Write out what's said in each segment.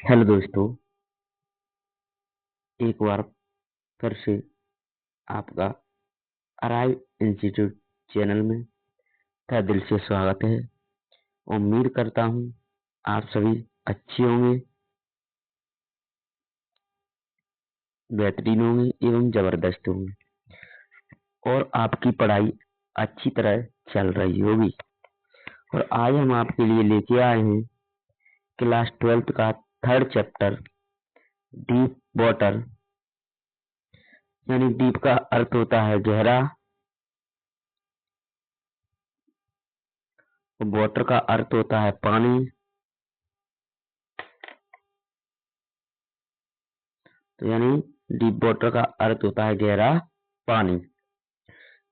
Hello दोस्तों, एक बार फिर से आपका अराइव इंस्टीट्यूट चैनल में तहे दिल से स्वागत है। उम्मीद करता हूँ आप सभी अच्छे होंगे, बेहतरीन होंगे एवं जबरदस्त होंगे और आपकी पढ़ाई अच्छी तरह चल रही होगी। और आज हम आपके लिए लेके आए हैं क्लास 12th का 3rd चैप्टर डीप वाटर, यानी डीप का अर्थ होता है गहरा और वाटर का अर्थ होता है पानी। तो यानी डीप वाटर का अर्थ होता है गहरा पानी,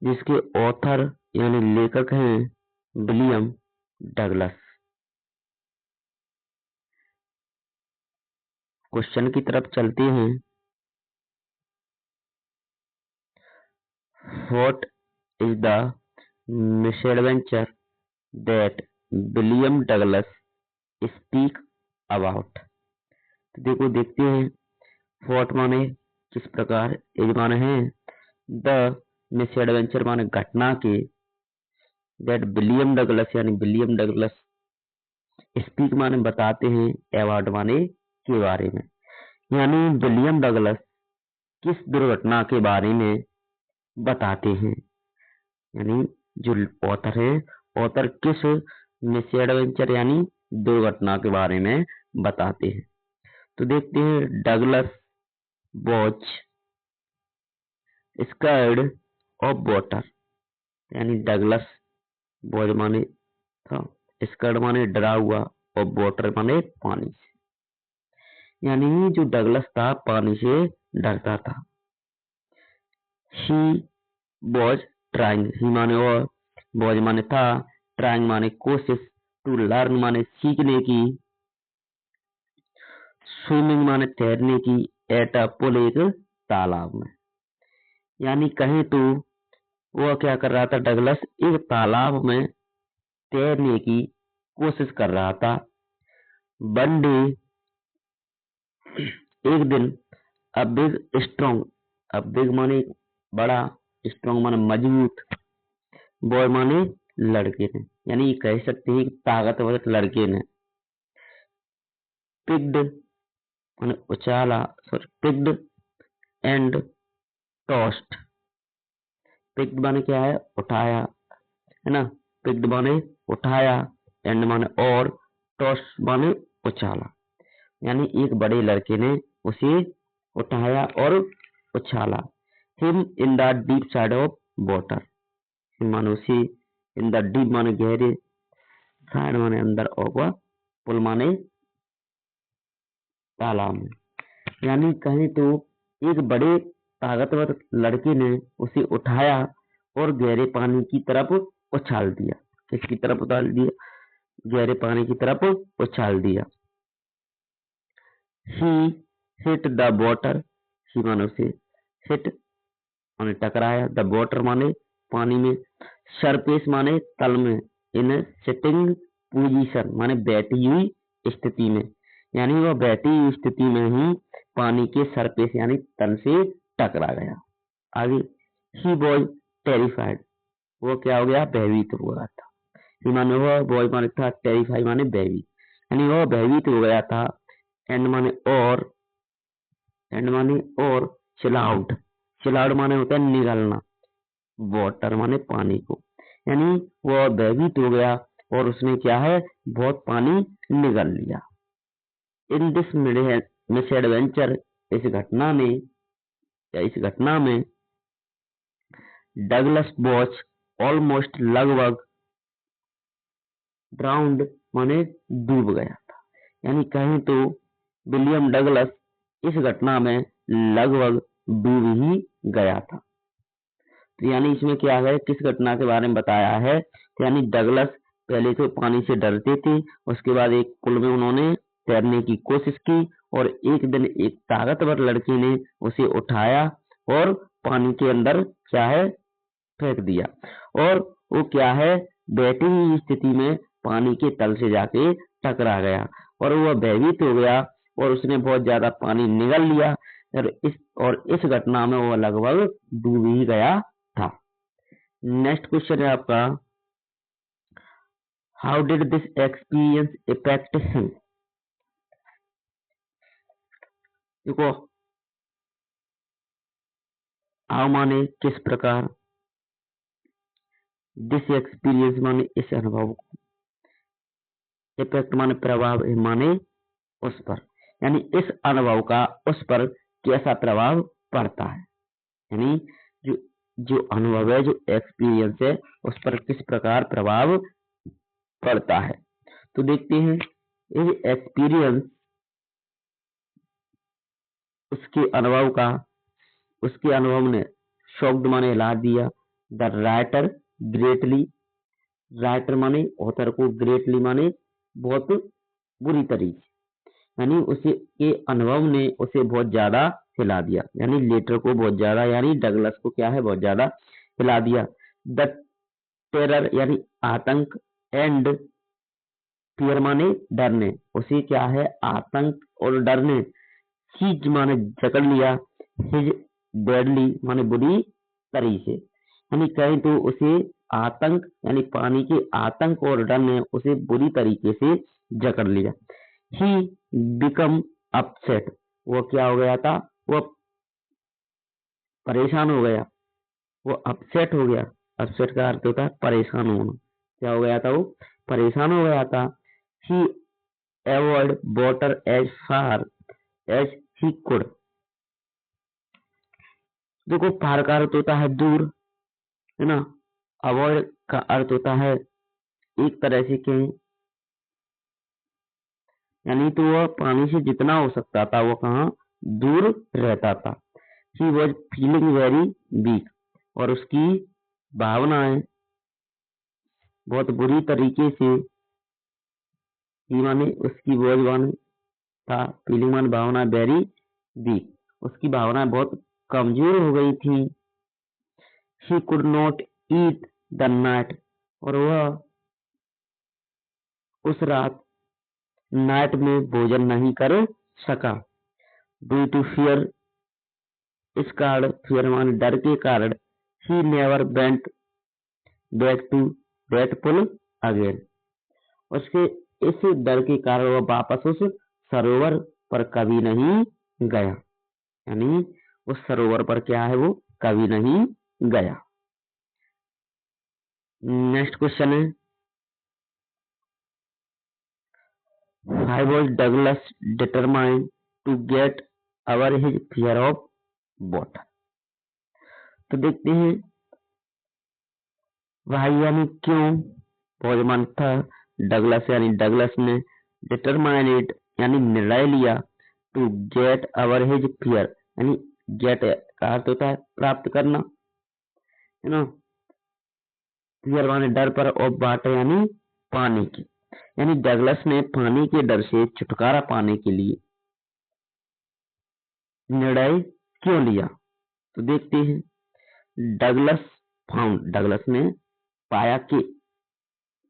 जिसके ऑथर यानी लेखक हैं विलियम डगलस। क्वेश्चन की तरफ चलते हैं। What is the misadventure that William Douglas speak about. तो देखते हैं। व्हाट माने किस प्रकार, इज माने है, द मिसएडवेंचर माने घटना के, दैट विलियम डगलस यानी विलियम डगलस, स्पीक माने बताते हैं, अबाउट माने के बारे में, यानी विलियम डगलस किस दुर्घटना के बारे में बताते हैं। यानी जो ऑथर है, ऑथर किस मिसएडवेंचर यानी दुर्घटना के बारे में बताते हैं। तो देखते हैं। Douglas watch scared of water, यानी डगलस वॉच माने था, स्कैर्ड माने डरा हुआ और वाटर माने पानी से, यानी जो डगलस था पानी से डरता था। ही वॉज ट्राइंग, ही माने और, वॉज माने था, ट्राइंग माने कोशिश, टू लर्न माने सीखने की, स्विमिंग माने तैरने की, एट अ पूल एक तालाब में। यानी कहें तो वह क्या कर रहा था, डगलस एक तालाब में तैरने की कोशिश कर रहा था। वन डे, एक दिन, a big strong, a big माने बड़ा, स्ट्रॉन्ग माने मजबूत, बॉय माने लड़के ने, यानी कह सकते हैं ताकतवर लड़के ने, पिक्ड माने उछाला, sorry picked and tossed. Picked माने क्या है, उठाया, है ना। पिक्ड माने उठाया, एंड माने और, टॉस्ट माने उछाला, यानी एक बड़े लड़के ने उसे उठाया और उछाला। Him in the deep side of water, माने उसे, इन द डीप माने गहरे, साइड माने अंदर, और पुल माने तालाब में। यानी कहें तो एक बड़े ताकतवर लड़के ने उसे उठाया और गहरे पानी की तरफ उछाल दिया। किसकी तरफ उछाल दिया, गहरे पानी की तरफ उछाल दिया। ही हिट द वाटर, ही माने उसे, हिट माने टकराया, द वाटर माने पानी में, सरफेस माने तल में, इन सिटिंग पोजीशन माने बैठी हुई स्थिति में, यानी वह बैठी हुई स्थिति में ही पानी के सरफेस यानी तल से टकरा गया। आगे, ही वॉज टेरिफाइड, वो क्या हो गया, भयभीत हो गया था। ही माने वह, बॉय माने था, टेरिफाइड माने भयभीत, यानी वह भयभीत हो गया था। एंड माने और, एंड माने और, चिलाउड, चिलाउड माने होता है निगलना, वाटर माने पानी को, यानी वह भयभीत हो गया और उसने क्या है, बहुत पानी निगल लिया। इन दिस मिसएडवेंचर, इस घटना में, या इस घटना में, डगलस वॉच ऑलमोस्ट लगभग, ड्राउंड माने डूब गया था, यानी कहें तो विलियम डगलस इस घटना में लगभग डूब ही गया था। तो यानी इसमें क्या है, किस घटना के बारे में बताया है, तो यानी डगलस पहले तो पानी से डरते थे, उसके बाद एक पुल में उन्होंने तैरने की कोशिश की और एक दिन एक ताकतवर लड़के ने उसे उठाया और पानी के अंदर क्या है, फेंक दिया, और वो क्या है, बैठी हुई स्थिति में पानी के तल से जाके टकरा गया और वह भयभीत हो गया और उसने बहुत ज्यादा पानी निगल लिया और इस घटना में वो लगभग डूब ही गया था। नेक्स्ट क्वेश्चन है आपका, how did this experience effect him. देखो, हाउ माने किस प्रकार, दिस एक्सपीरियंस माने इस अनुभव, इफेक्ट माने प्रभाव, माने उस पर, यानी इस अनुभव का उस पर कैसा प्रभाव पड़ता है, यानी जो जो अनुभव है, जो एक्सपीरियंस है, उस पर किस प्रकार प्रभाव पड़ता है। तो देखते हैं, ये एक्सपीरियंस उसके अनुभव ने शॉक्ड माने हिला दिया द राइटर ग्रेटली, राइटर माने ऑथर को, ग्रेटली माने बहुत बुरी तरीके, यानी उसे के अनुभव ने उसे बहुत ज्यादा हिला दिया, यानी लेटर को बहुत ज्यादा, यानी डगलस को क्या है, बहुत ज्यादा हिला दिया। द टेरर यानी आतंक, एंड फियर माने डरने, उसे क्या है, आतंक और डरने, सीज माने जकड़ लिया, हिज डेडली माने बुरी तरीके, यानी कहीं तो उसे आतंक यानी पानी के आतंक और डर ने उसे बुरी तरीके से जकड़ लिया। ही बिकम अपसेट, वो क्या हो गया था, वो परेशान हो गया, वो अपसेट हो गया। अपसेट का अर्थ होता है परेशान होना, क्या हो गया था, वो परेशान हो गया था। He avoid water as far as he could, देखो फार का अर्थ होता है दूर, है ना, अवॉइड का अर्थ होता है एक तरह से कहें, यानी तो वह पानी से जितना हो सकता था वो कहाँ दूर रहता था। He was feeling very weak, और उसकी भावनाएं बहुत बुरी तरीके से, ही माने उसकी वॉज माने था, फीलिंग माने भावना, वेरी वीक, उसकी भावनाएं बहुत कमजोर हो गई थी। He could not eat the night, और वह उस रात नाइट में भोजन नहीं कर सका। ड्यू टू फियर, इस कारण, फियर माने डर के कारण, he never went back to that pool again, उसके इस डर के कारण वह वापस उस सरोवर पर कभी नहीं गया, यानी उस सरोवर पर क्या है, वो कभी नहीं गया। नेक्स्ट क्वेश्चन है, how was Douglas determined to get over his fear of water. तो देखते हैं, भाई यानी क्यों, पॉजमान था, डगलस यानी डगलस ने, डिटरमाइनेड यानी निर्णय लिया, to get over his fear, यानी गेट का अर्थ होता है प्राप्त करना, है ना, फियर माने डर पर, और वाटर यानी पानी की, यानी डगलस ने पानी के डर से छुटकारा पाने के लिए निर्णय क्यों लिया। तो देखते हैं, डगलस फाउंड, डगलस ने पाया कि,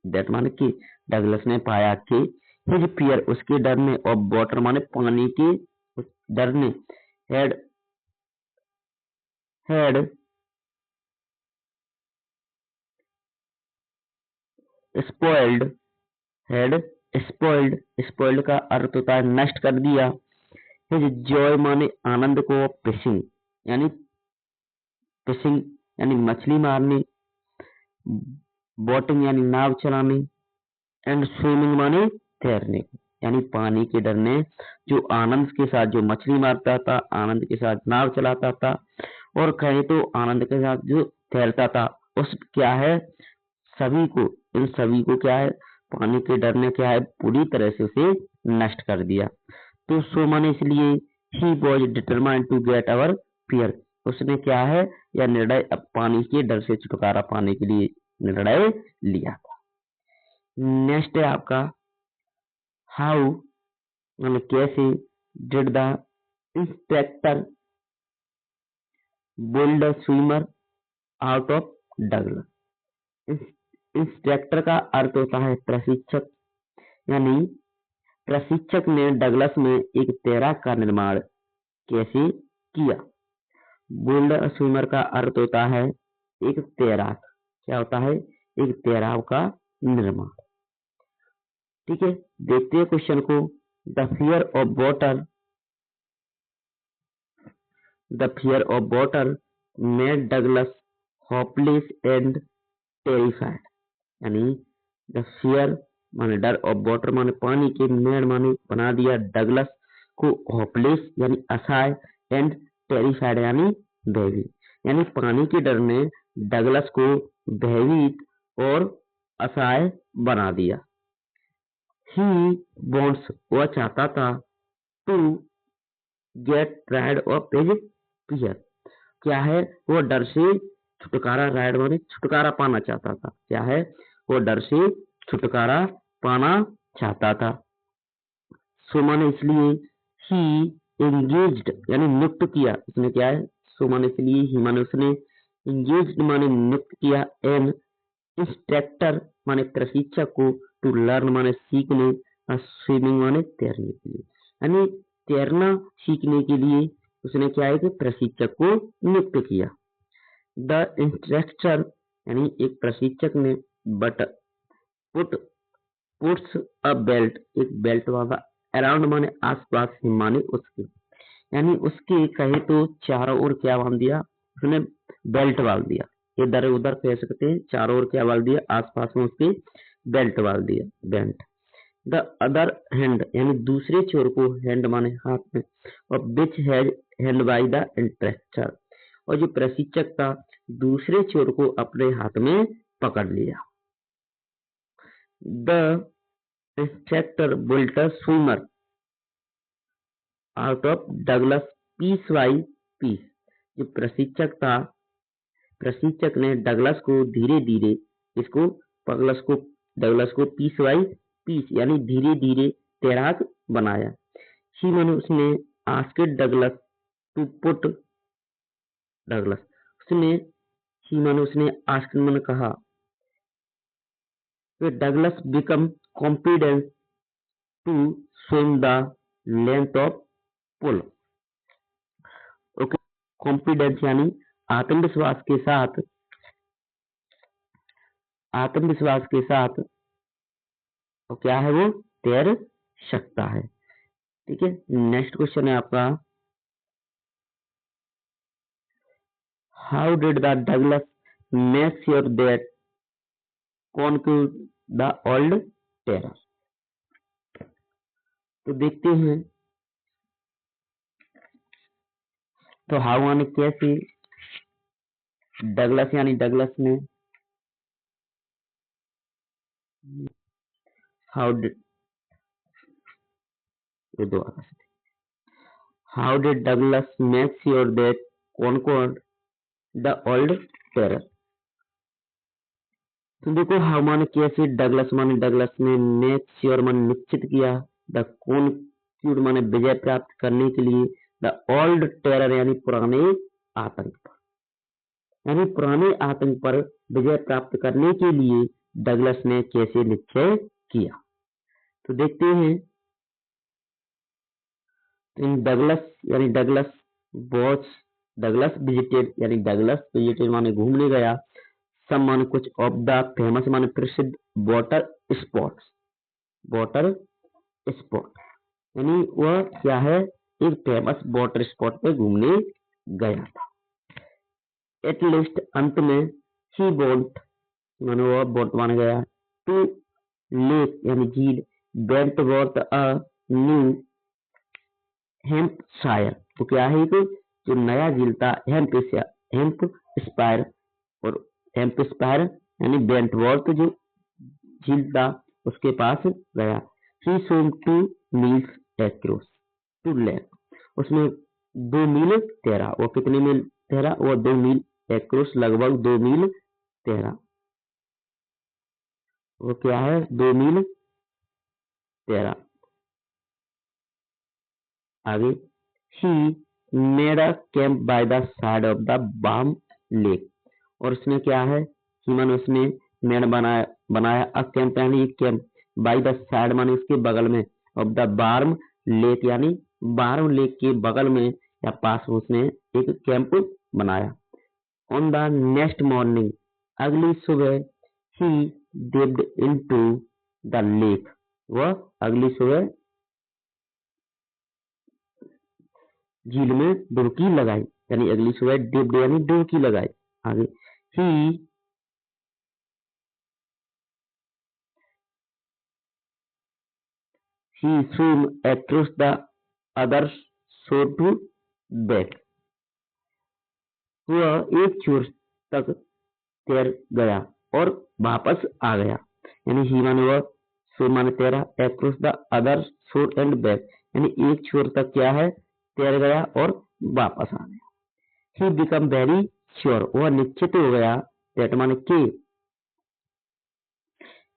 दैट माने कि डगलस ने पाया कि हिज फियर उसके डर ने, और वाटर माने पानी के डर ने, had had spoiled, had spoiled, spoiled का अर्थ होता है नष्ट कर दिया, हिज जॉय माने आनंद को, फिशिंग यानी फिशिंग यानी मछली मारने, बोटिंग यानी नाव चलाने, एंड स्विमिंग माने तैरने, यानी पानी के डर ने जो आनंद के साथ जो मछली मारता था, आनंद के साथ नाव चलाता था, और कहे तो आनंद के साथ जो तैरता था, उस क्या है, सभी को, इन सभी को क्या है, पानी के डर ने क्या है, पूरी तरह से उसे नष्ट कर दिया। तो सो माने इसलिए, he was determined to get over fear, उसने क्या है, यह निर्णय पानी के डर से छुटकारा पाने के लिए निर्णय लिया। नेक्स्ट है आपका, हाउ मतलब कैसे, did the inspector build a swimmer out of Douglas. Inspector का अर्थ होता है प्रशिक्षक, यानी प्रशिक्षक ने डगलस में एक तैराक का निर्माण कैसे किया? बोल्डर स्विमर का अर्थ होता है एक तैराक। क्या होता है? एक तैराक का निर्माण। ठीक है, देखते हैं क्वेश्चन को। The fear of water made Douglas hopeless and terrified. यानी द फियर माने डर, ऑफ वाटर माने पानी के, मेड माने बना दिया डगलस को होपलेस यानी असहाय, एंड टेरिफाइड यानी भयभीत। यानी पानी के डर ने डगलस को भयभीत और असहाय बना दिया। ही वॉन्ट्स, वह चाहता था, to get rid of his fear. क्या है? वो डर से छुटकारा, राइड माने छुटकारा पाना चाहता था। क्या है? वो डर से छुटकारा पाना चाहता था। सो माने इसलिए, ही एंगेज्ड यानी नियुक्त किया। उसने क्या है? सो माने इसलिए, ही माने उसने, एंगेज्ड माने नियुक्त किया, एन इंस्ट्रक्टर माने प्रशिक्षक को, टू लर्न माने सीखने, स्विमिंग माने तैरने के लिए। यानी तैरना सीखने के लिए उसने क्या है कि प्रशिक्षक को नियुक्त किया। द इंस्ट्रक्टर यानी एक प्रशिक्षक ने, बट पुट्स अ बेल्ट, एक बेल्ट वाला, अराउंड माने आसपास, माने उसके, यानी उसके कहे तो चारों ओर क्या बांध दिया? उसने बेल्ट बांध दिया। इधर उधर कह सकते हैं, चारों ओर क्या बांध दिया? आसपास में उसके बेल्ट बांध दिया, बेल्ट। द अदर हैंड यानी दूसरे छोर को, हैंड माने हाथ में, और विच हैंड बाई द इंस्ट्रक्टर, और जो प्रशिक्षक था दूसरे छोर को अपने हाथ में पकड़ लिया। The instructor built a swimmer out of Douglas piece by piece. जो प्रशिक्षक था, प्रशिक्षक ने डगलस को धीरे धीरे, इसको डगलस को पीस बाई पीस यानी धीरे धीरे तैराक बनाया। शी माने उसने, asked Douglas to put Douglas, उसने, शी माने उसने, आस्क्ड माने कहा, Douglas become confidence to swim the length of pool. Okay, confidence यानी आत्मविश्वास के साथ, आत्मविश्वास के साथ तो क्या है? वो तैर सकता है। ठीक है, नेक्स्ट क्वेश्चन है आपका, how did the Douglas make sure that conquer the old terror. तो देखते हैं, तो हाउ माने कैसे, डगलस यानी डगलस ने, हाउ डिड, ये दो आगे से, how did Douglas make sure that conquer the old terror. तो देखो, हाउ माने कैसे, डगलस माने डगलस ने, मेक श्योर माने निश्चित किया, द कॉन्क्यूर माने विजय प्राप्त करने के लिए, द ओल्ड टेरर यानी पुराने आतंक पर, यानी पुराने आतंक पर विजय प्राप्त करने के लिए डगलस ने कैसे निश्चय किया। तो देखते हैं, इन डगलस यानी डगलस वॉच, डगलस विजिटेड यानी डगलस विजिटेड माने घूमने गया, सम माने कुछ, ऑफ द फेमस माने प्रसिद्ध, वाटर स्पॉट्स, वाटर स्पॉट यानी वह क्या है? एक फेमस वाटर स्पॉट पे घूमने गया था। एट लीस्ट अंत में, ही बोट माने वह बोट मान गया, टू लेक यानी झील, went worth a new Hampshire. तो क्या है कि जो नया झील था हेम्पशायर, और हेम्पशायर यानी बेंटवर्थ जो झील था उसके पास गया। He swam 2 miles across to lake, उसने 2 मील तैरा। वो कितने मील तैरा? वो 2 मील एक्रोस, लगभग 2 मील तैरा। वो क्या है? 2 मील तैरा। आगे, he made a camp by the side of the balm lake, और उसने क्या है? हिमन उसने मेड बनाया अ कैंप यानी एक कैंप, बाय द साइड माने उसके बगल में, ऑफ द वार्म लेक, यानी वार्म लेक के बगल में या पास उसने एक कैंप बनाया। ऑन द नेक्स्ट मॉर्निंग, अगली सुबह, ही डिप्ड इनटू द लेक, वह अगली सुबह झील में डुबकी लगाई, यानी अगली सुबह डिप्ड यानी डुबकी लगाई। आगे he swam across the other shore to back, वह एक छोर तक तैर गया और वापस आ गया, यानी ही माने वह, सो माने तैरा, across the other shore and back, यानी एक छोर तक क्या है, तैर गया और वापस आ गया। he became very sure, वह निश्चित हो गया, that माने कि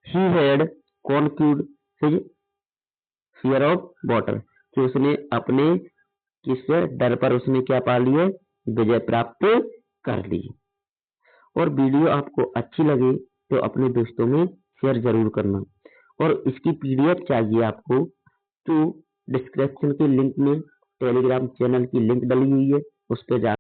he had conquered his fear of water, कि उसने अपने किस डर पर उसने क्या पा लिया, विजय प्राप्त कर ली। और वीडियो आपको अच्छी लगे तो अपने दोस्तों में शेयर जरूर करना, और इसकी पीडीएफ चाहिए आपको तो डिस्क्रिप्शन के लिंक में टेलीग्राम चैनल की लिंक डली हुई है, उस पर जा